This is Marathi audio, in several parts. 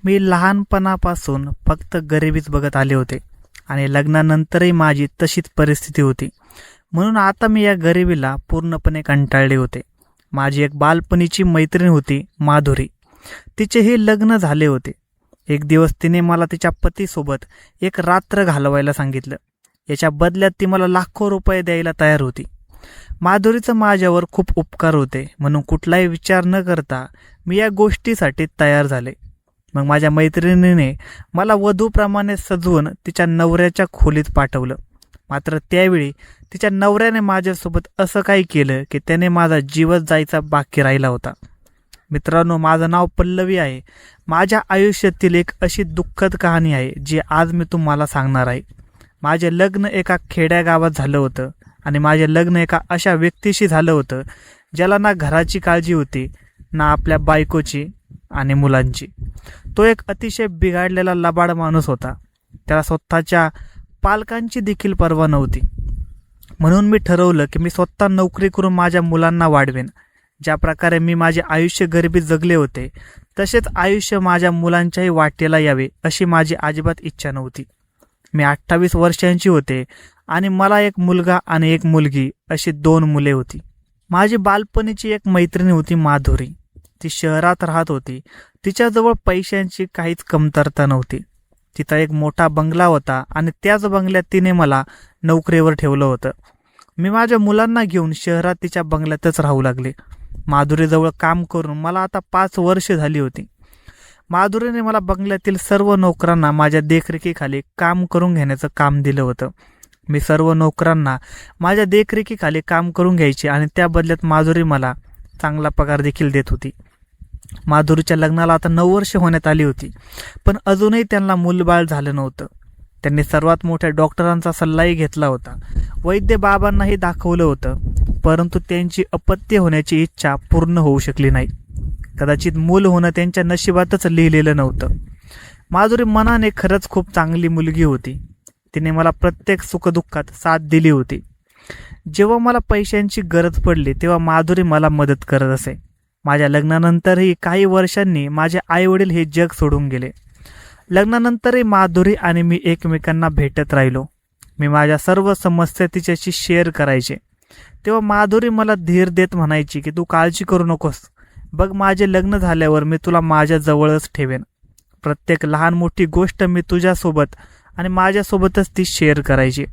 मी लहानपणापासून फक्त गरिबीच बघत आले होते आणि लग्नानंतरही माझी तशीच परिस्थिती होती. म्हणून आता मी या गरिबीला पूर्णपणे कंटाळले होते. माझी एक बालपणीची मैत्रीण होती माधुरी. तिचेही लग्न झाले होते. एक दिवस तिने मला तिच्या पतीसोबत एक रात्र घालवायला सांगितलं. याच्या बदल्यात ती मला लाखो रुपये द्यायला तयार होती. माधुरीचं माझ्यावर खूप उपकार होते म्हणून कुठलाही विचार न करता मी या गोष्टीसाठी तयार झाले. मग माझ्या मैत्रिणीने मला वधूप्रमाणे सजवून तिच्या नवऱ्याच्या खोलीत पाठवलं. मात्र त्यावेळी तिच्या नवऱ्याने माझ्यासोबत असं काही केलं की त्याने माझा जीवच जायचा बाकी राहिला होता. मित्रांनो, माझं नाव पल्लवी आहे. माझ्या आयुष्यातील एक अशी दुःखद कहाणी आहे जी आज मी तुम्हाला सांगणार आहे. माझे लग्न एका खेड्यागावात झालं होतं आणि माझे लग्न एका अशा व्यक्तीशी झालं होतं ज्याला ना घराची काळजी होती ना आपल्या बायकोची आणि मुलांची. तो एक अतिशय बिघडलेला लबाड माणूस होता. त्याला स्वतःच्या पालकांची देखील पर्वा नव्हती. म्हणून मी ठरवलं की मी स्वतः नोकरी करून माझ्या मुलांना वाढवेन. ज्या प्रकारे मी माझे आयुष्य गरिबीत जगले होते तसेच आयुष्य माझ्या मुलांच्याही वाटेला यावे अशी माझी अजिबात इच्छा नव्हती. मी 28 वर्षांची होते आणि मला एक मुलगा आणि एक मुलगी अशी 2 मुले होती. माझी बालपणीची एक मैत्रीण होती माधुरी. ती शहरात राहत होती. तिच्याजवळ पैशांची काहीच कमतरता नव्हती. तिचा एक मोठा बंगला होता आणि त्याच बंगल्यात तिने मला नोकरीवर ठेवलं होतं. मी माझ्या मुलांना घेऊन शहरात तिच्या बंगल्यातच राहू लागले. माधुरीजवळ काम करून मला आता 5 वर्ष झाली होती. माधुरीने मला बंगल्यातील सर्व नोकरांना माझ्या देखरेखीखाली काम करून घेण्याचं काम दिलं होतं. मी सर्व नोकरांना माझ्या देखरेखीखाली काम करून घ्यायचे आणि त्या बदल्यात माधुरी मला चांगला पगार देखील देत होती. माधुरीच्या लग्नाला आता 9 वर्ष होण्यात आली होती, पण अजूनही त्यांना मूलबाळ झालं नव्हतं. त्यांनी सर्वात मोठ्या डॉक्टरांचा सल्लाही घेतला होता. वैद्य बाबांनाही दाखवलं होतं, परंतु त्यांची अपत्य होण्याची इच्छा पूर्ण होऊ शकली नाही. कदाचित मूल होणं त्यांच्या नशिबातच लिहिलेलं नव्हतं. माधुरी मनाने खरंच खूप चांगली मुलगी होती. तिने मला प्रत्येक सुखदुःखात साथ दिली होती. जेव्हा मला पैशांची गरज पडली तेव्हा माधुरी मला मदत करत असे. माझ्या लग्नानंतरही काही वर्षांनी माझे आईवडील हे जग सोडून गेले. लग्नानंतरही माधुरी आणि मी एकमेकांना भेटत राहिलो. मी माझ्या सर्व समस्या तिच्याशी शेअर करायचे. तेव्हा माधुरी मला धीर देत म्हणायची की तू काळजी करू नकोस, बघ माझे लग्न झाल्यावर मी तुला माझ्या जवळच ठेवेन. प्रत्येक लहान मोठी गोष्ट मी तुझ्यासोबत आणि माझ्यासोबतच ती शेअर करायची.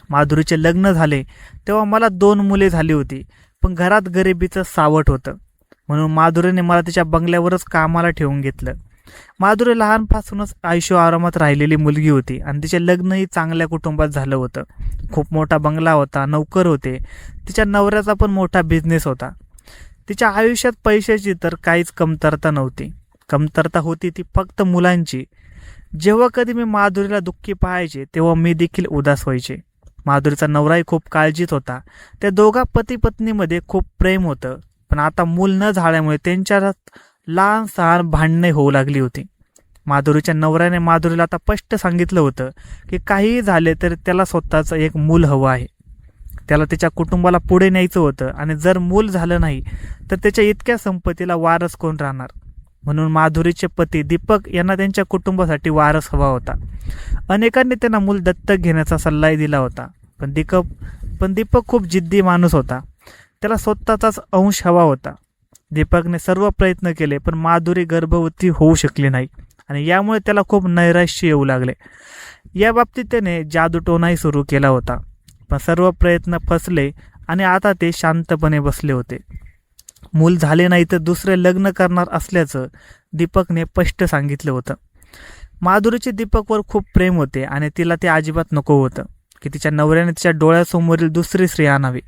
माधुरीचे लग्न झाले तेव्हा मला 2 मुले झाली होती, पण घरात गरिबीचं सावट होतं. म्हणून माधुरीने मला तिच्या बंगल्यावरच कामाला ठेवून घेतलं. माधुरी लहानपासूनच आयुष्य आरामात राहिलेली मुलगी होती आणि तिचे लग्नही चांगल्या कुटुंबात झालं होतं. खूप मोठा बंगला होता, नोकर होते. तिच्या नवऱ्याचा पण मोठा बिझनेस होता. तिच्या आयुष्यात पैशाची तर काहीच कमतरता नव्हती. कमतरता होती ती फक्त मुलांची. जेव्हा कधी मी माधुरीला दुःखी पाहायचे तेव्हा मी देखील उदास व्हायचे. माधुरीचा नवराही खूप काळजीत होता. त्या दोघा पती पत्नीमध्ये खूप प्रेम होतं, पण आता मूल न झाल्यामुळे त्यांच्यात लहान सहान भांडणे होऊ लागली होती. माधुरीच्या नवऱ्याने माधुरीला आता स्पष्ट सांगितलं होतं की काहीही झाले तरी त्याला स्वतःचं एक मूल हवं आहे. त्याला त्याच्या कुटुंबाला पुढे न्यायचं होतं आणि जर मूल झालं नाही तर त्याच्या इतक्या संपत्तीला वारस कोण राहणार. म्हणून माधुरीचे पती दीपक यांना त्यांच्या कुटुंबासाठी वारस हवा होता. अनेकांनी त्यांना मूल दत्तक घेण्याचा सल्लाही दिला होता, पण दीपक खूप जिद्दी माणूस होता. त्याला स्वतःचाच अंश हवा होता. दीपकने सर्व प्रयत्न केले पण माधुरी गर्भवती होऊ शकली नाही आणि यामुळे त्याला खूप नैराश्य येऊ लागले. या बाबतीत त्याने जादूटोणाही सुरू केला होता, पण सर्व प्रयत्न फसले आणि आता ते शांतपणे बसले होते. मूल झाले नाही तर दुसरे लग्न करणार असल्याचं दीपकने स्पष्ट सांगितलं होतं. माधुरीचे दीपकवर खूप प्रेम होते आणि तिला ते अजिबात नको होतं की तिच्या नवऱ्याने तिच्या डोळ्यासमोरील दुसरी स्त्री आणावी.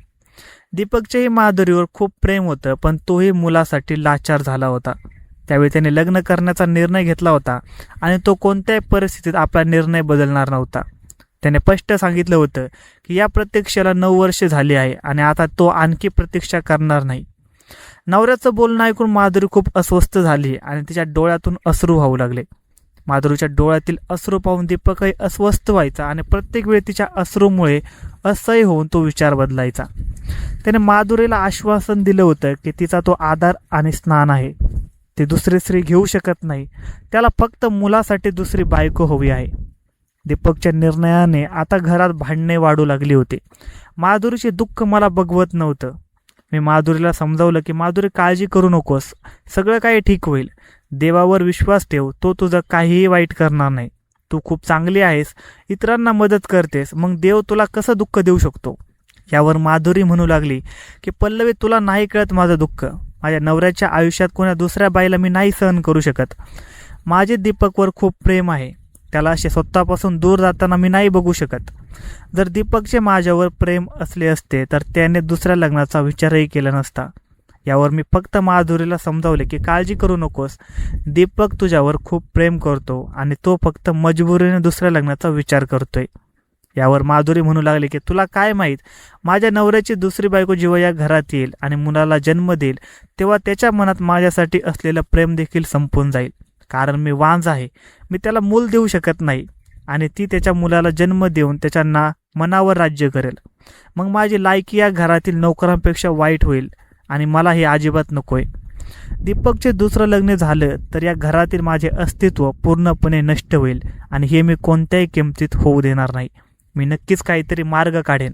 दीपकच्याही माधुरीवर खूप प्रेम होतं, पण तोही मुलासाठी लाचार झाला होता. त्यावेळी त्याने लग्न करण्याचा निर्णय घेतला होता आणि तो कोणत्याही परिस्थितीत आपला निर्णय बदलणार नव्हता. त्याने स्पष्ट सांगितलं होतं की या प्रतीक्षेला 9 वर्ष झाली आहे आणि आता तो आणखी प्रतीक्षा करणार नाही. नवऱ्याचं बोलणं ऐकून माधुरी खूप अस्वस्थ झाली आणि तिच्या डोळ्यातून अश्रू वाहू लागले. माधुरीच्या डोळ्यातील अश्रू पाहून दीपकही अस्वस्थ व्हायचा आणि प्रत्येक वेळी तिच्या अश्रूमुळे असह्य होऊन तो विचार बदलायचा. त्याने माधुरीला आश्वासन दिलं होतं की तिचा तो आधार आणि स्नान आहे. ते दुसरी स्त्री घेऊ शकत नाही. त्याला फक्त मुलासाठी दुसरी बायको हवी आहे. दीपकच्या निर्णयाने आता घरात भांडणे वाढू लागली होती. माधुरीचे दुःख मला बघवत नव्हतं. मी माधुरीला समजावलं की माधुरी, काळजी करू नकोस, सगळं काही ठीक होईल. देवावर विश्वास ठेव, तो तुझं काहीही वाईट करणार नाही. तू खूप चांगली आहेस, इतरांना मदत करतेस, मग देव तुला कसं दुःख देऊ शकतो? यावर माधुरी म्हणू लागली की पल्लवी, तुला नाही कळत माझं दुःख. माझ्या नवऱ्याच्या आयुष्यात कोणा दुसऱ्या बाईला मी नाही सहन करू शकत. माझे दीपकवर खूप प्रेम आहे. त्याला असे स्वतःपासून दूर जाताना मी नाही बघू शकत. जर दीपकचे माझ्यावर प्रेम असले असते तर त्याने दुसऱ्या लग्नाचा विचारही केला नसता. यावर मी फक्त माधुरीला समजावले की काळजी करू नकोस, दीपक तुझ्यावर खूप प्रेम करतो आणि तो फक्त मजबुरीने दुसऱ्या लग्नाचा विचार करतोय. यावर माधुरी म्हणू लागली की तुला काय माहीत, माझ्या नवऱ्याची दुसरी बायको जेव्हा या घरात येईल आणि मुलाला जन्म देईल तेव्हा त्याच्या मनात माझ्यासाठी असलेलं प्रेम देखील संपून जाईल. कारण मी वांझ आहे, मी त्याला मूल देऊ शकत नाही आणि ती त्याच्या मुलाला जन्म देऊन त्याच्या मनावर राज्य करेल. मग माझी लायकी या घरातील नोकरांपेक्षा वाईट होईल आणि मला हे अजिबात नकोय. दीपकचे दुसरं लग्न झालं तर या घरातील माझे अस्तित्व पूर्णपणे नष्ट होईल आणि हे मी कोणत्याही किमतीत होऊ देणार नाही. मी नक्कीच काहीतरी मार्ग काढेन.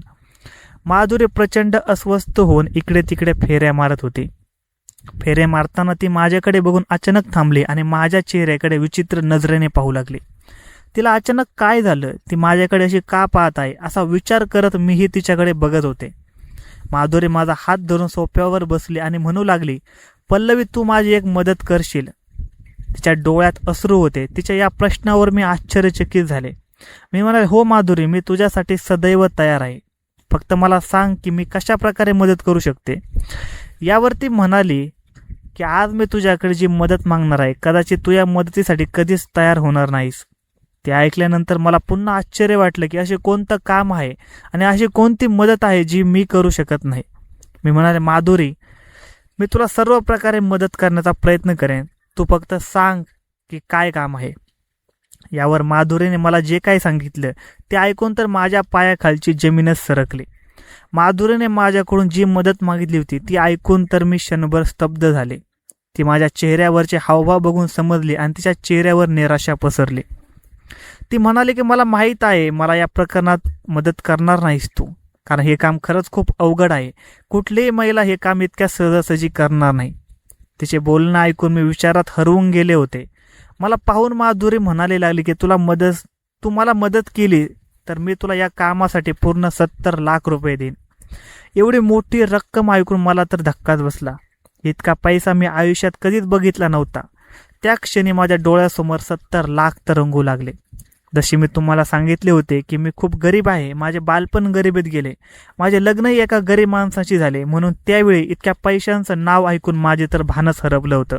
माधुरी प्रचंड अस्वस्थ होऊन इकडे तिकडे फेऱ्या मारत होती. फेरे मारताना ती माझ्याकडे बघून अचानक थांबली आणि माझ्या चेहऱ्याकडे विचित्र नजरेने पाहू लागली. तिला अचानक काय झालं, ती माझ्याकडे अशी का पाहत आहे असा विचार करत मीही तिच्याकडे बघत होते. माधुरी माझा हात धरून सोफ्यावर बसली आणि म्हणू लागली, पल्लवी, तू माझी एक मदत करशील? तिच्या डोळ्यात अश्रू होते. तिच्या या प्रश्नावर मी आश्चर्यचकित झाले. मी म्हणाले, हो माधुरी, मी तुझ्यासाठी सदैव तयार आहे. फक्त मला सांग की मी कशा प्रकारे मदत करू शकते. यावरती म्हणाली की आज मी तुझ्याकडे जी मदत मागणार आहे, कदाचित तू या मदतीसाठी कधीच तयार होणार नाहीस. ते ऐकल्यानंतर मला पुन्हा आश्चर्य वाटलं की असे कोणतं काम आहे आणि अशी कोणती मदत आहे जी मी करू शकत नाही. मी म्हणाले, माधुरी, मी तुला सर्व प्रकारे मदत करण्याचा प्रयत्न करेन, तू फक्त सांग की काय काम आहे. यावर माधुरीने मला जे काही सांगितलं ते ऐकून तर माझ्या पायाखालची जमीनच सरकली. माधुरीने माझ्याकडून जी मदत मागितली होती ती ऐकून तर मी क्षणभर स्तब्ध झाले. ती माझ्या चेहऱ्यावरचे हावभाव बघून समजली आणि तिच्या चेहऱ्यावर निराशा पसरली. ती म्हणाली की मला माहीत आहे, मला या प्रकरणात मदत करणार नाहीस तू, कारण हे काम खरंच खूप अवघड आहे. कुठलीही महिला हे काम इतक्या सहजासहजी करणार नाही. तिचे बोलणं ऐकून मी विचारात हरवून गेले होते. मला पाहून माधुरी म्हणायला लागली की तू मला मदत केली तर मी तुला या कामासाठी पूर्ण 70 लाख रुपये देईन. एवढी मोठी रक्कम ऐकून मला तर धक्काच बसला. इतका पैसा मी आयुष्यात कधीच बघितला नव्हता. त्या क्षणी माझ्या डोळ्यासमोर 70 लाख तरंगू लागले. जशी मी तुम्हाला सांगितले होते की मी खूप गरीब आहे, माझे बालपण गरिबीत गेले, माझे लग्नही एका गरीब माणसाची झाले, म्हणून त्यावेळी इतक्या पैशांचं नाव ऐकून माझे तर भानच हरपलं होतं.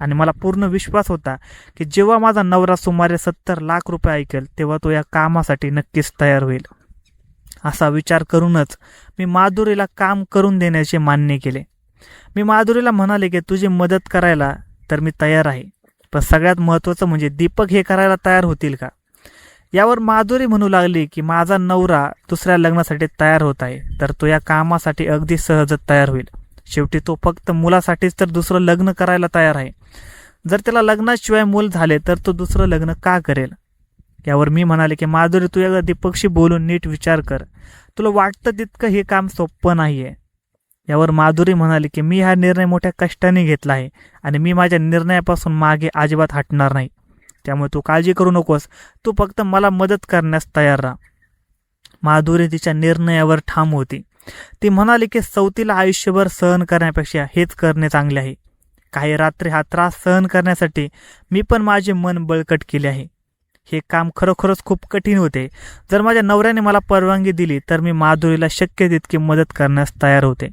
आणि मला पूर्ण विश्वास होता की जेव्हा माझा नवरा सुमारे 70 लाख रुपये ऐकेल तेव्हा तो या कामासाठी नक्कीच तयार होईल. असा विचार करूनच मी माधुरीला काम करून देण्याचे मान्य केले. मी माधुरीला म्हणाले की तुझी मदत करायला तर मी तयार आहे, पण सगळ्यात महत्त्वाचं म्हणजे दीपक हे करायला तयार होतील का? यावर माधुरी म्हणू लागली की माझा नवरा दुसऱ्या लग्नासाठी तयार होत आहे तर तो या कामासाठी अगदी सहजच तयार होईल. शेवटी तो फक्त मुलासाठीच तर दुसरं लग्न करायला तयार आहे. जर त्याला लग्नाशिवाय मूल झाले तर तो दुसरं लग्न का करेल? यावर मी म्हणाले की माधुरी, तू या दीपकशी बोलून नीट विचार कर, तुला वाटतं तितकं हे काम सोपं नाहीये. यावर माधुरी म्हणाली की मी हा निर्णय मोठ्या कष्टाने घेतला आहे आणि मी माझ्या निर्णयापासून मागे अजिबात हटणार नाही. त्यामुळे तू काळजी करू नकोस, तू फक्त मला मदत करण्यास तयार राहा. माधुरी तिच्या निर्णयावर ठाम होती. ती म्हणाली की सवतीला आयुष्यभर सहन करण्यापेक्षा हेच करणे चांगले आहे. काही रात्री हा त्रास सहन करण्यासाठी मी पण माझे मन बळकट केले आहे. हे काम खरोखरच खूप कठीण होते. जर माझ्या नवऱ्याने मला परवानगी दिली तर मी माधुरीला शक्य तितकी मदत करण्यास तयार होते.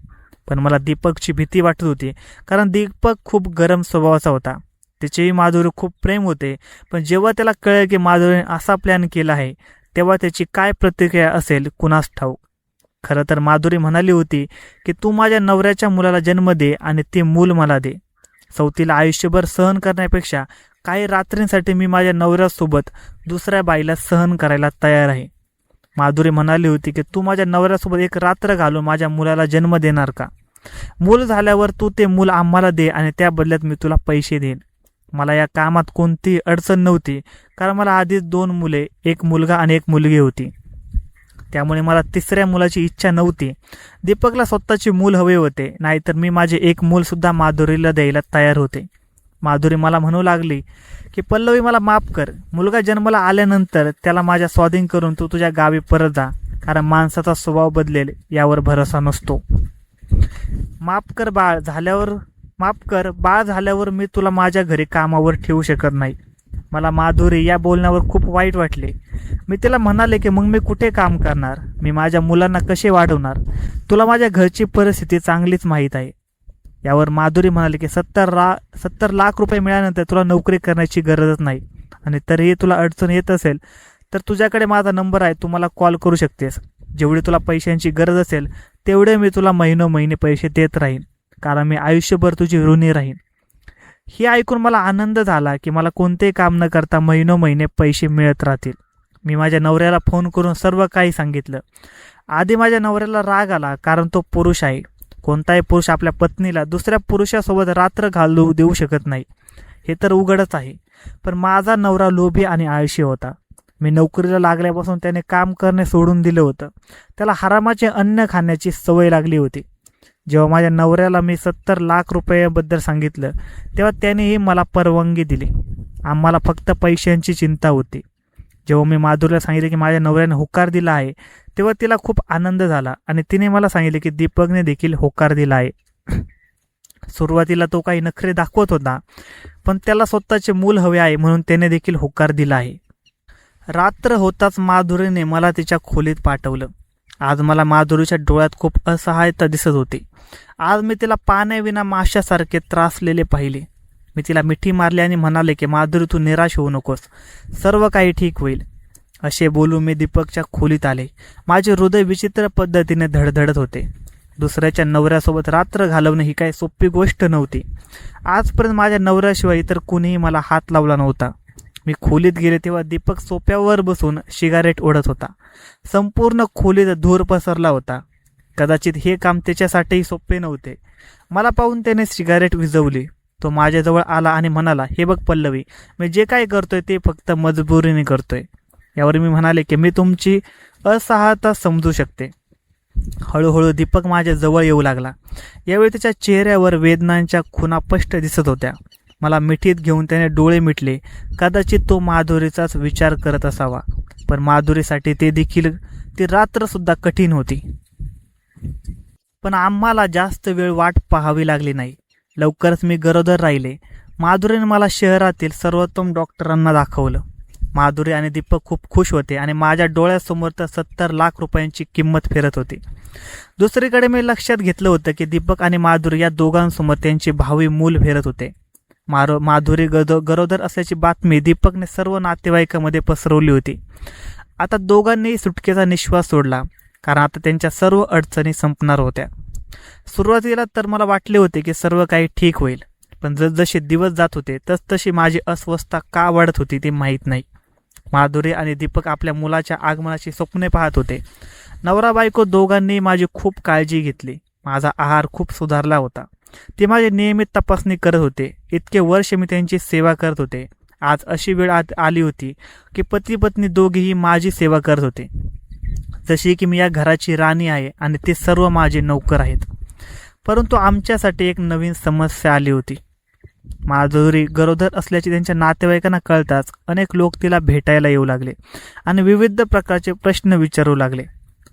पण मला दीपकची भीती वाटत होती, कारण दीपक खूप गरम स्वभावाचा होता. त्याचेही माधुरी खूप प्रेम होते. पण जेव्हा त्याला कळेल की माधुरीने असा प्लॅन केला आहे तेव्हा त्याची काय प्रतिक्रिया असेल कुणास ठाऊक. खरं तर माधुरी म्हणाली होती की तू माझ्या नवऱ्याच्या मुलाला जन्म दे आणि ते मूल मला दे. सवतीला आयुष्यभर सहन करण्यापेक्षा काही रात्रींसाठी मी माझ्या नवऱ्यासोबत दुसऱ्या बाईला सहन करायला तयार आहे. माधुरी म्हणाली होती की तू माझ्या नवऱ्यासोबत एक रात्र घालून माझ्या मुलाला जन्म देणार का? मूल झाल्यावर तू ते मूल आम्हाला दे आणि त्या बदल्यात मी तुला पैसे देईन. मला या कामात कोणतीही अडचण नव्हती, कारण मला आधीच 2 मुले, 1 मुलगा आणि 1 मुलगी होती. त्यामुळे मला तिसऱ्या मुलाची इच्छा नव्हती. दीपकला स्वतःचे मूल हवे होते, नाहीतर मी माझे 1 मूलसुद्धा माधुरीला द्यायला तयार होते. माधुरी मला म्हणू लागली की पल्लवी मला माफ कर. मुलगा जन्माला आल्यानंतर त्याला माझ्या स्वाधीन करून तू तुझ्या गावी परत जा, कारण माणसाचा स्वभाव बदलेल यावर भरोसा नसतो. माफ कर बाळ झाल्यावर मी तुला माझ्या घरी कामावर ठेवू शकत नाही. मला माधुरी या बोलण्यावर खूप वाईट वाटले. मी तिला म्हणाले की मग मी कुठे काम करणार, मी माझ्या मुलांना कसे वाढवणार, तुला माझ्या घरची परिस्थिती चांगलीच माहीत आहे. यावर माधुरी म्हणाली की 70 लाख रुपये मिळाल्यानंतर तुला नोकरी करण्याची गरजच नाही, आणि तरीही तुला अडचण येत असेल तर तुझ्याकडे माझा नंबर आहे, तू मला कॉल करू शकतेस. जेवढी तुला पैशांची गरज असेल तेवढे मी तुला महिने पैसे देत राहीन, कारण मी आयुष्यभर तुझी ऋणी राहीन. हे ऐकून मला आनंद झाला की मला कोणतेही काम न करता महिने पैसे मिळत राहतील. मी माझ्या नवऱ्याला फोन करून सर्व काही सांगितलं. आधी माझ्या नवऱ्याला राग आला, कारण तो पुरुष आहे. कोणताही पुरुष आपल्या पत्नीला दुसऱ्या पुरुषासोबत रात्र घालवू देऊ शकत नाही, हे तर उघडच आहे. पण माझा नवरा लोभी आणि आळशी होता. मी नोकरीला लागल्यापासून त्याने काम करणे सोडून दिलं होतं. त्याला हरामाचे अन्न खाण्याची सवय लागली होती. जेव्हा माझ्या नवऱ्याला मी 70 लाख रुपयाबद्दल सांगितलं तेव्हा त्यानेही मला परवानगी दिली. आम्हाला फक्त पैशांची चिंता होती. जेव्हा मी माधुरीला सांगितले की माझ्या नवऱ्याने होकार दिला आहे तेव्हा तिला खूप आनंद झाला, आणि तिने मला सांगितले की दीपकने देखील होकार दिला आहे. सुरुवातीला तो काही नखरे दाखवत होता, पण त्याला स्वतःचे मूल हवे आहे म्हणून त्याने देखील होकार दिला आहे. रात्र होताच माधुरीने मला तिच्या खोलीत पाठवलं. आज मला माधुरीच्या डोळ्यात खूप असहायता दिसत होती. आज मी तिला पाण्याविना माशासारखे त्रासलेले पाहिले. मी तिला मिठी मारली आणि म्हणाले की माधुरी, तू निराश होऊ नकोस, सर्व काही ठीक होईल. असे बोलून मी दीपकच्या खोलीत आले. माझे हृदय विचित्र पद्धतीने धडधडत होते. दुसऱ्याच्या नवऱ्यासोबत रात्र घालवणे ही काही सोपी गोष्ट नव्हती. आजपर्यंत माझ्या नवऱ्याशिवाय इतर कुणीही मला हात लावला नव्हता. मी खोलीत गेले तेव्हा दीपक सोफ्यावर बसून सिगारेट ओढत होता. संपूर्ण खोलीत धूर पसरला होता. कदाचित हे काम त्याच्यासाठीही सोपे नव्हते. मला पाहून त्याने सिगारेट विझवली. तो माझ्याजवळ आला आणि म्हणाला, हे बघ पल्लवी, मी जे काय करतोय ते फक्त मजबुरीने करतोय. यावर मी म्हणाले की मी तुमची असहायता समजू शकते. हळूहळू दीपक माझ्या जवळ येऊ लागला. यावेळी त्याच्या चेहऱ्यावर वेदनांच्या खुणा स्पष्ट दिसत होत्या. मला मिठीत घेऊन त्याने डोळे मिटले. कदाचित तो माधुरीचाच विचार करत असावा, पण माधुरीसाठी ती रात्रसुद्धा कठीण होती. पण आम्हाला जास्त वेळ वाट पाहावी लागली नाही. लवकरच मी गरोदर राहिले. माधुरीने मला शहरातील सर्वोत्तम डॉक्टरांना दाखवलं. माधुरी आणि दीपक खूप खुश होते आणि माझ्या डोळ्यासमोर तर 70 लाख रुपयांची किंमत फिरत होती. दुसरीकडे मी लक्षात घेतलं होतं की दीपक आणि माधुरी या दोघांसमोर त्यांचे भावी मूल फिरत होते. माधुरी गरोदर असल्याची बातमी दीपकने सर्व नातेवाईकांमध्ये पसरवली होती. आता दोघांनीही सुटकेचा निश्वास सोडला, कारण आता त्यांच्या सर्व अडचणी संपणार होत्या. सुरुवातीला तर मला वाटले होते की सर्व काही ठीक होईल, पण जसजसे दिवस जात होते तसतशी माझी अस्वस्थता का वाढत होती ते माहीत नाही. माधुरी आणि दीपक आपल्या मुलाच्या आगमनाची स्वप्ने पाहत होते. नवरा बायको दोघांनी माझी खूप काळजी घेतली. माझा आहार खूप सुधारला होता. ते माझी नियमित तपासणी करत होते. इतके वर्ष मी त्यांची सेवा करत होते. आज अशी वेळ आली होती की पती पत्नी दोघेही माझी सेवा करत होते, जशी की मी या घराची राणी आहे आणि ते सर्व माझे नौकर आहेत. परंतु आमच्यासाठी एक नवीन समस्या आली होती. माधुरी गरोदर असल्याचे त्यांच्या नातेवाईकांना कळताच अनेक लोक तिला भेटायला येऊ लागले आणि विविध प्रकारचे प्रश्न विचारू लागले.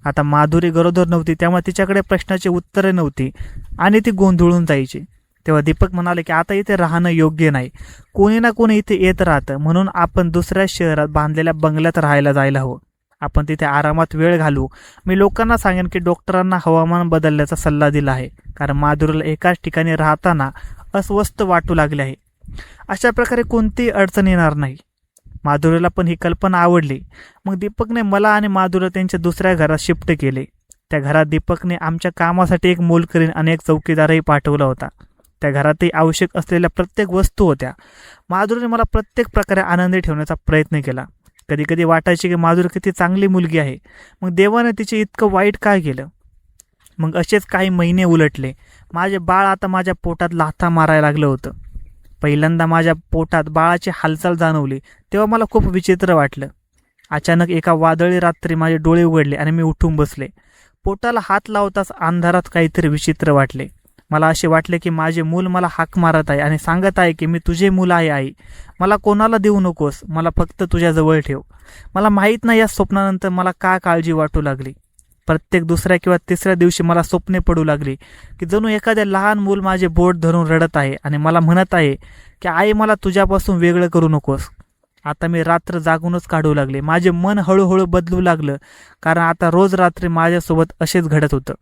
आता माधुरी गरोदर नव्हती, त्यामुळे तिच्याकडे प्रश्नाची उत्तरे नव्हती आणि ती गोंधळून जायची. तेव्हा दीपक म्हणाले की आता इथे राहणं योग्य नाही. कोणी ना कोणी इथे येत राहतं, म्हणून आपण दुसऱ्या शहरात बांधलेल्या बंगल्यात राहायला जायला हवं. आपण तिथे आरामात वेळ घालू. मी लोकांना सांगेन की डॉक्टरांना हवामान बदलण्याचा सल्ला दिला आहे, कारण माधुरीला एकाच ठिकाणी राहताना अस्वस्थ वाटू लागले आहे. अशा प्रकारे कोणतीही अडचण येणार नाही. माधुरीला पण ही कल्पना आवडली. मग दीपकने मला आणि माधुरीला त्यांच्या दुसऱ्या घरात शिफ्ट केले. त्या घरात दीपकने आमच्या कामासाठी एक मोलकरीण आणि एक चौकीदारही पाठवला होता. त्या घरातही आवश्यक असलेल्या प्रत्येक वस्तू होत्या. माधुरीने मला प्रत्येक प्रकारे आनंदी ठेवण्याचा प्रयत्न केला. कधी कधी वाटायचे की माधुरी किती चांगली मुलगी आहे, मग देवाने तिचे इतकं वाईट काय केलं. मग असेच काही महिने उलटले. माझे बाळ आता माझ्या पोटात लाथा मारायला लागलं होतं. पहिल्यांदा माझ्या पोटात बाळाची हालचाल जाणवली तेव्हा मला खूप विचित्र वाटलं. अचानक एका वादळी रात्री माझे डोळे उघडले आणि मी उठून बसले. पोटाला हात लावताच अंधारात काहीतरी विचित्र वाटले. मला असे वाटले की माझे मूल मला हाक मारत आहे आणि सांगत आहे की मी तुझे मूल आहे आई, मला कोणाला देऊ नकोस, मला फक्त तुझ्याजवळ ठेव. मला माहीत नाही या स्वप्नानंतर मला का काळजी वाटू लागली. प्रत्येक दुसऱ्या किंवा तिसऱ्या दिवशी मला स्वप्ने पडू लागली की जणू एखाद्या लहान मूल माझे बोट धरून रडत आहे आणि मला म्हणत आहे की आई मला तुझ्यापासून वेगळं करू नकोस. आता मी रात्र जागूनच काढू लागले. माझे मन हळूहळू बदलू लागलं कारण आता रोज रात्री माझ्यासोबत असेच घडत होतं.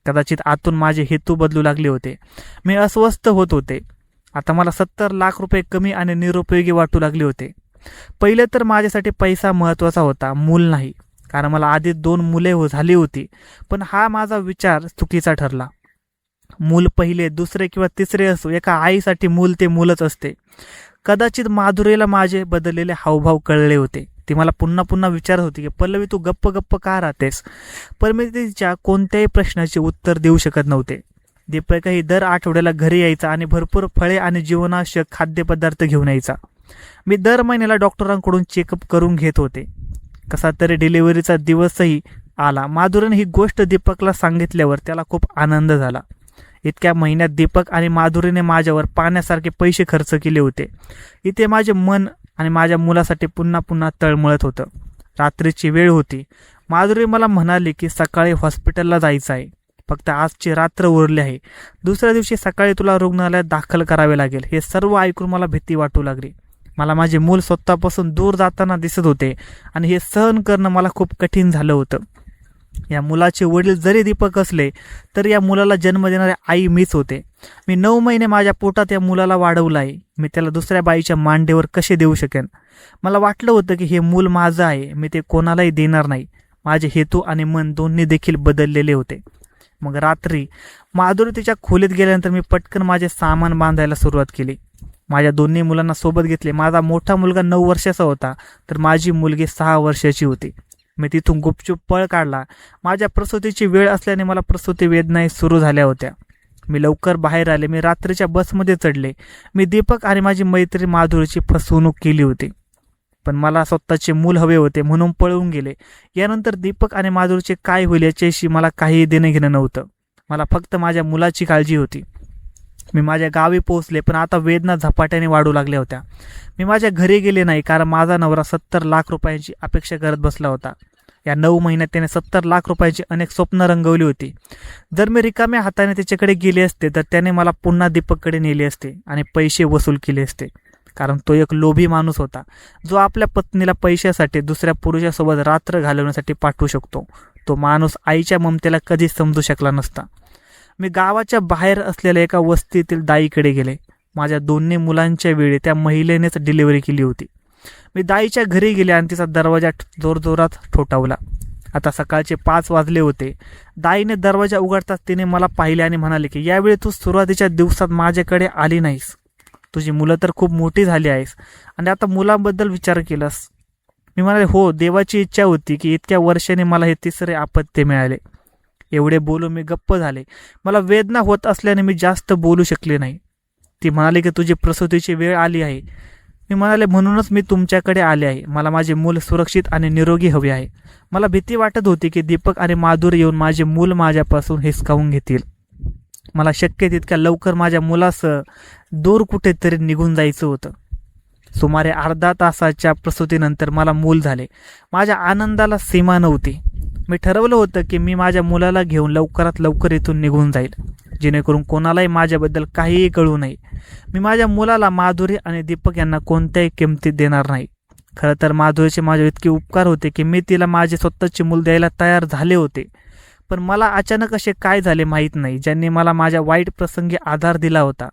कदाचित आतून माझे हेतू बदलू लागले होते. मी अस्वस्थ होत होते. आता मला 70 लाख रुपये कमी आणि निरुपयोगी वाटू लागले होते. पहिले तर माझ्यासाठी पैसा महत्त्वाचा होता, मूल नाही, कारण मला आधी 2 मुले झाली होती. पण हा माझा विचार चुकीचा ठरला. मूल पहिले, दुसरे किंवा तिसरे असो, एका आईसाठी मूल ते मूलच असते. कदाचित माधुरीला माझे बदललेले हावभाव कळले होते. ती मला पुन्हा पुन्हा विचारत होती की पल्लवी तू गप्प गप्प का राहतेस. पण मी तिच्या कोणत्याही प्रश्नाचे उत्तर देऊ शकत नव्हते. दीपकही दर आठवड्याला घरी यायचा आणि भरपूर फळे आणि जीवनावश्यक खाद्यपदार्थ घेऊन यायचा. मी दर महिन्याला डॉक्टरांकडून चेकअप करून घेत होते. कसा तरी डिलिव्हरीचा दिवसही आला. माधुरीने ही गोष्ट दीपकला सांगितल्यावर त्याला खूप आनंद झाला. इतक्या महिन्यात दीपक आणि माधुरीने माझ्यावर पाण्यासारखे पैसे खर्च केले होते. इथे माझे मन आणि माझ्या मुलासाठी पुन्हा पुन्हा तळमळत होतं. रात्रीची वेळ होती. माधुरी मला म्हणाली की सकाळी हॉस्पिटलला जायचं आहे, फक्त आजची रात्र उरली आहे, दुसऱ्या दिवशी सकाळी तुला रुग्णालयात दाखल करावे लागेल. हे सर्व ऐकून मला भीती वाटू लागली. मला माझे मूल स्वतःपासून दूर जाताना दिसत होते आणि हे सहन करणं मला खूप कठीण झालं होतं. या मुलाचे वडील जरी दीपक असले तर या मुलाला जन्म देणारी आई मीच होते. मी 9 महिने माझ्या पोटात या मुलाला वाढवलं आहे. मी त्याला दुसऱ्या बाईच्या मांडीवर कसे देऊ शकेन. मला वाटलं होतं की हे मूल माझं आहे, मी ते कोणालाही देणार नाही. माझे हेतू आणि मन दोन्ही देखील बदललेले होते. मग रात्री माधुरी तिच्या खोलीत गेल्यानंतर मी पटकन माझे सामान बांधायला सुरुवात केली. माझ्या दोन्ही मुलांना सोबत घेतले. माझा मोठा मुलगा 9 वर्षाचा होता तर माझी मुलगी 6 वर्षाची होती. मी तिथून गुपचूप पळ काढला. माझ्या प्रसूतीची वेळ असल्याने मला प्रसूती वेदनाही सुरू झाल्या होत्या. मी लवकर बाहेर आले. मी रात्रीच्या बसमध्ये चढले. मी दीपक आणि माझी मैत्रीण माधुरीची फसवणूक केली होती, पण मला स्वतःचे मूल हवे होते म्हणून पळून गेले. यानंतर दीपक आणि माधुरीचे काय होईल याच्याशी मला काहीही देणं घेणं नव्हतं. मला फक्त माझ्या मुलाची काळजी होती. मी माझ्या गावी पोहोचले, पण आता वेदना झपाट्याने वाढू लागल्या होत्या. मी माझ्या घरी गेले नाही कारण माझा नवरा 70 लाख रुपयांची अपेक्षा करत बसला होता. या 9 महिन्यात त्याने 70 लाख रुपयांची अनेक स्वप्न रंगवली होती. जर मी रिकाम्या हाताने त्याच्याकडे गेले असते तर त्याने मला पुन्हा दीपककडे नेले असते आणि पैसे वसूल केले असते. कारण तो एक लोभी माणूस होता जो आपल्या पत्नीला पैशासाठी दुसऱ्या पुरुषासोबत रात्र घालवण्यासाठी पाठवू शकतो. तो माणूस आईच्या ममतेला कधीच समजू शकला नसता. मी गावाच्या बाहेर असलेल्या एका वस्तीतील दाईकडे गेले. माझ्या दोन्ही मुलांच्या वेळी त्या महिलेनेच डिलिव्हरी केली होती. मी दाईच्या घरी गेले आणि तिचा दरवाजा जोरजोरात ठोठावला. आता सकाळचे 5 वाजले होते. दाईने दरवाजा उघडताच तिने मला पाहिले आणि म्हणाले की यावेळी तू सुरुवातीच्या दिवसात माझ्याकडे आली नाहीस. तुझी मुलं तर खूप मोठी झाली आहेस आणि आता मुलांबद्दल विचार केलास. मी म्हणाले हो, देवाची इच्छा होती की इतक्या वर्षाने मला हे तिसरे अपत्य मिळाले. एवढे बोलून मी गप्प झाले. मला वेदना होत असल्याने मी जास्त बोलू शकले नाही. ती म्हणाली की तुझी प्रसूतीची वेळ आली आहे. मी म्हणाले म्हणूनच मी तुमच्याकडे आले आहे. मला माझे मूल सुरक्षित आणि निरोगी हवे आहे. मला भीती वाटत होती की दीपक आणि माधुरी येऊन माझे मूल माझ्यापासून हिसकावून घेतील. मला शक्य तितक्या लवकर माझ्या मुलासह दूर कुठेतरी निघून जायचं होतं. सुमारे अर्धा तासाच्या प्रसूतीनंतर मला मूल झाले. माझ्या आनंदाला सीमा नव्हती. मी ठरवलं होतं की मी माझ्या मुलाला घेऊन लवकरात लवकर इथून निघून जाईल, जेणेकरून कोणालाही माझ्याबद्दल काहीही कळू नये. मी माझ्या मुलाला माधुरी आणि दीपक यांना कोणत्याही किमतीत देणार नाही. खरं तर माधुरीचे माझे इतके उपकार होते की मी तिला माझे स्वतःचे मूल द्यायला तयार झाले होते. पण मला अचानक असे काय झाले माहीत नाही, ज्यांनी मला माझ्या वाईट प्रसंगी आधार दिला होता.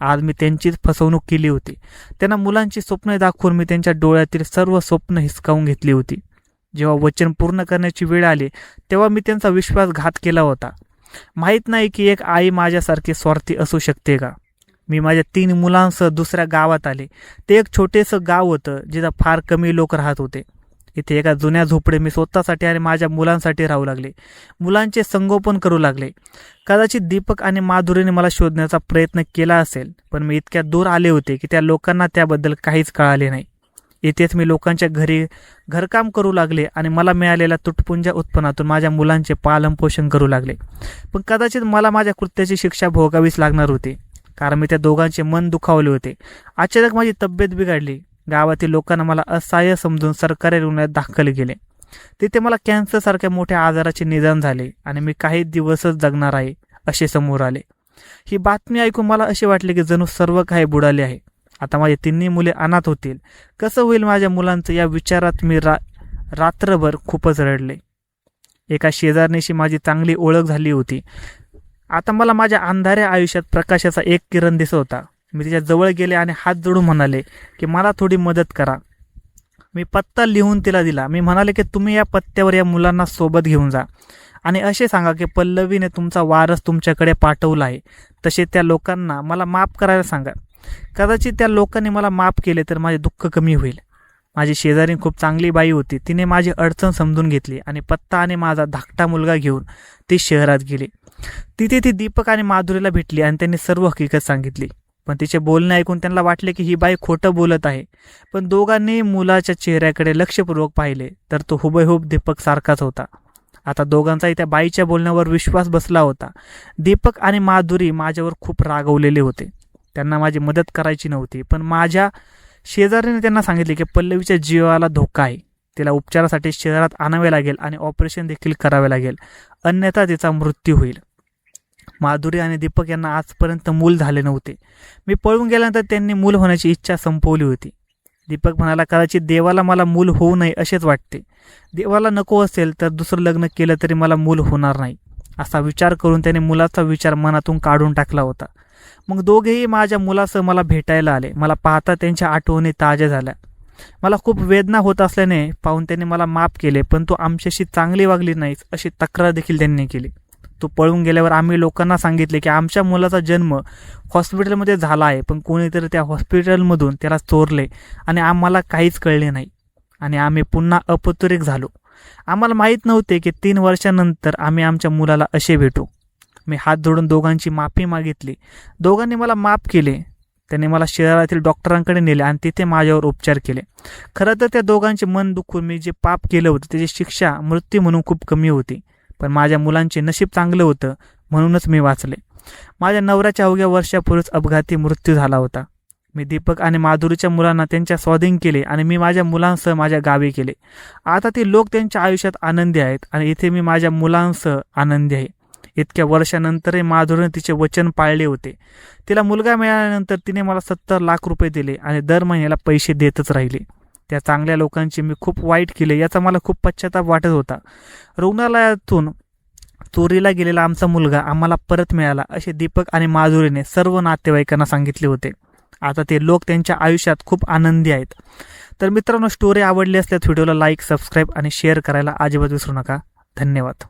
आज मी त्यांचीच फसवणूक केली होती. त्यांना मुलांची स्वप्न दाखवून मी त्यांच्या डोळ्यातील सर्व स्वप्न हिसकावून घेतली होती. जेव्हा वचन पूर्ण करण्याची वेळ आली तेव्हा मी त्यांचा विश्वासघात केला होता. माहीत नाही की एक आई माझ्यासारखी स्वार्थी असू शकते का. मी माझ्या 3 मुलांसह दुसऱ्या गावात आले. ते एक छोटेसं गाव होतं जिथं फार कमी लोक राहत होते. इथे एका जुन्या झोपडे मी स्वतःसाठी आणि माझ्या मुलांसाठी राहू लागले. मुलांचे संगोपन करू लागले. कदाचित दीपक आणि माधुरीने मला शोधण्याचा प्रयत्न केला असेल, पण मी इतक्या दूर आले होते की त्या लोकांना त्याबद्दल काहीच कळाले नाही. इथेच मी लोकांच्या घरी घरकाम करू लागले आणि मला मिळालेल्या तुटपुंज्या उत्पन्नातून माझ्या मुलांचे पालनपोषण करू लागले. पण कदाचित मला माझ्या कृत्याची शिक्षा भोगावीच लागणार होती, कारण मी त्या दोघांचे मन दुखावले होते. अचानक माझी तब्येत बिघडली. गावातील लोकांना मला असहाय्य समजून सरकारी रुग्णालयात दाखल केले. तिथे मला कॅन्सरसारख्या मोठ्या आजाराचे निदान झाले आणि मी काही दिवसच जगणार आहे असे समोर आले. ही बातमी ऐकून मला असे वाटले की जणू सर्व काही बुडाले आहे. आता माझी तिन्ही मुले अनाथ होतील. कसं होईल माझ्या मुलांचं, या विचारात मी रात्रभर खूपच रडले. एका शेजारणीशी माझी चांगली ओळख झाली होती. आता मला माझ्या अंधाऱ्या आयुष्यात प्रकाशाचा एक किरण दिसत होता. मी तिच्या जवळ गेले आणि हात जोडून म्हणाले की मला थोडी मदत करा. मी पत्ता लिहून तिला दिला. मी म्हणाले की तुम्ही या पत्त्यावर या मुलांना सोबत घेऊन जा आणि असे सांगा की पल्लवीने तुमचा वारस तुमच्याकडे पाठवला आहे. तसे त्या लोकांना मला माफ करायला सांगा. कदाचित त्या लोकांनी मला माफ केले तर माझे दुःख कमी होईल. माझी शेजारी खूप चांगली बाई होती. तिने माझी अडचण समजून घेतली आणि पत्ता आणि माझा धाकटा मुलगा घेऊन ती शहरात गेली. तिथे ती दीपक आणि माधुरीला भेटली आणि त्यांनी सर्व हकीकत सांगितली. पण तिचे बोलणे ऐकून त्यांना वाटले की ही बाई खोटं बोलत आहे. पण दोघांनी मुलाच्या चेहऱ्याकडे लक्षपूर्वक पाहिले तर तो हुबेहूब दीपक सारखाच होता. आता दोघांचाही त्या बाईच्या बोलण्यावर विश्वास बसला होता. दीपक आणि माधुरी माझ्यावर खूप रागवलेले होते. त्यांना माझी मदत करायची नव्हती, पण माझ्या शेजारीने त्यांना सांगितले की पल्लवीच्या जीवाला धोका आहे. तिला उपचारासाठी शहरात आणावे लागेल आणि ऑपरेशन देखील करावे लागेल, अन्यथा तिचा मृत्यू होईल. माधुरी आणि दीपक यांना आजपर्यंत मूल झाले नव्हते. मी पळून गेल्यानंतर त्यांनी मूल होण्याची इच्छा संपवली होती. दीपक म्हणाला, कदाचित देवाला मला मूल होऊ नये असेच वाटते. देवाला नको असेल तर दुसरं लग्न केलं तरी मला मूल होणार नाही, असा विचार करून त्याने मुलाचा विचार मनातून काढून टाकला होता. मग दोघेही माझ्या मुलासह मला भेटायला आले. मला पाहता त्यांच्या आठवणी ताज्या झाल्या. मला खूप वेदना होत असल्याने पाहून त्यांनी मला माफ केले, पण तू आमच्याशी चांगली वागली नाहीस अशी तक्रार देखील त्यांनी केली. तू पळून गेल्यावर आम्ही लोकांना सांगितले की आमच्या मुलाचा जन्म हॉस्पिटलमध्ये झाला आहे, पण कोणीतरी त्या हॉस्पिटलमधून त्याला चोरले आणि आम्हाला काहीच कळले नाही आणि आम्ही पुन्हा अपत्रिक झालो. आम्हाला माहीत नव्हते की 3 वर्षांनंतर आम्ही आमच्या मुलाला असे भेटू. मी हात जोडून दोघांची माफी मागितली. दोघांनी मला माफ केले. त्यांनी मला शहरातील डॉक्टरांकडे नेले आणि तिथे माझ्यावर उपचार केले. खरं तर त्या दोघांचे मन दुखून मी जे पाप केलं होतं त्याची शिक्षा मृत्यू म्हणून खूप कमी होती, पण माझ्या मुलांचे नशीब चांगलं होतं म्हणूनच मी वाचले. माझ्या नवऱ्याच्या अवघ्या वर्षापूर्वीच अपघाती मृत्यू झाला होता. मी दीपक आणि माधुरीच्या मुलांना त्यांच्या स्वाधीन केले आणि मी माझ्या मुलांसह माझ्या गावी केले. आता ते लोक त्यांच्या आयुष्यात आनंदी आहेत आणि इथे मी माझ्या मुलांसह आनंदी आहे. इतक्या वर्षानंतरही माधुरीने तिचे वचन पाळले होते. तिला मुलगा मिळाल्यानंतर तिने मला 70 लाख रुपये दिले आणि दर महिन्याला पैसे देतच राहिली. त्या चांगल्या लोकांची मी खूप वाईट केले याचा मला खूप पश्चाताप वाटत होता. रुग्णालयातून चोरीला गेलेला आमचा मुलगा आम्हाला परत मिळाला असे दीपक आणि माधुरीने सर्व नातेवाईकांना सांगितले होते. आता ते लोक त्यांच्या आयुष्यात खूप आनंदी आहेत. तर मित्रांनो, स्टोरी आवडली असल्यास व्हिडिओला लाईक, सबस्क्राईब आणि शेअर करायला अजिबात विसरू नका. धन्यवाद.